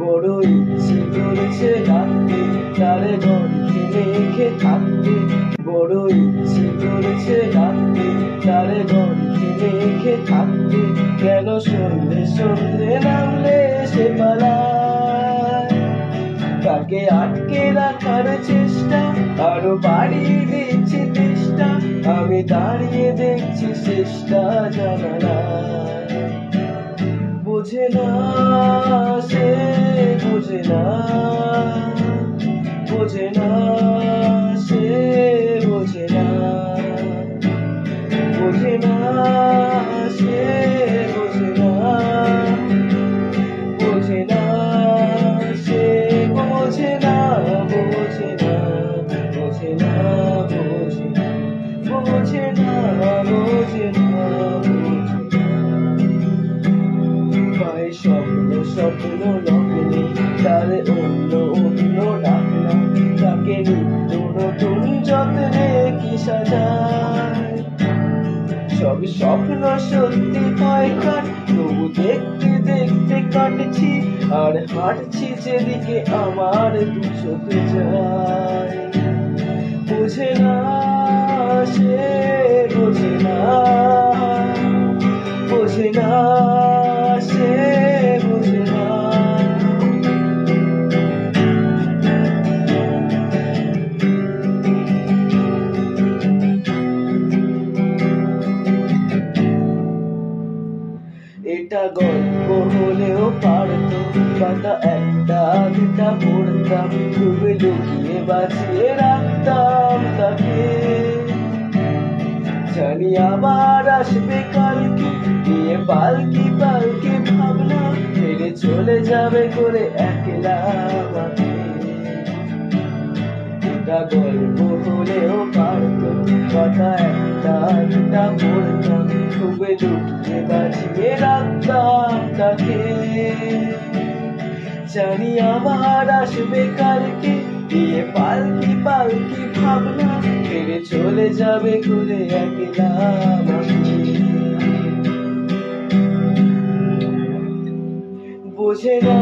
বড় ইচ্ছে করেছে রাখতে তারে গন্ধে মেখে থাকতে, বড় ইচ্ছে করেছে রাখতে তারে গন্ধে মেখে থাকতে। কেন সন্ধে সন্ধে নামলে সে পালায়, তাকে আটকে রাখার চেষ্টা আরো বাড়িয়ে দিচ্ছে চেষ্টা। আমি দাঁড়িয়ে দেখছি চেষ্টা জানালায়, বোঝে না সে বোঝে না, বোঝে না সে বোঝে না, বোঝে না সে বোঝে না, বোঝে না সে বোঝে না, বোঝে না, বোঝে না, বোঝে না, বোঝে না, বোঝে না, পায় স্বপ্ন স্বপ্ন লগ্নে তারে অন্য অন্য ডাকনা, তাকে নিত্য নতুন যত্নে কি সাজায়। সব স্বপ্ন সত্যি হয় কাট, তবু দেখতে দেখতে কাটছি আর হাঁটছি যেদিকে আমার দু চোখ যায়। বোঝে না সে বোঝে না, বোঝে না সে বোঝে না। এটা গল্প হলেও পারতো, কথা একটা দুটা পড়তাম, ডুবে লুকিয়ে বাঁচিয়ে রাখতাম তাকে। জানি আবার আসবে কালকে নিয়ে পালকি পালকি ভাবনা, ফেলে চলে যাবে করে একলা আমাকে। এটা গল্প হলেও পারতো, কথা একটা দুটা পড়তাম, ডুবে লুকিয়ে বাঁচিয়ে রাখতাম তাকে। জানি আবার আসবে কালকে দিয়ে পালকি পালকি ভাবনা, ফিরে চলে যাবে ঘুরে একলা আমাকে। বোঝে না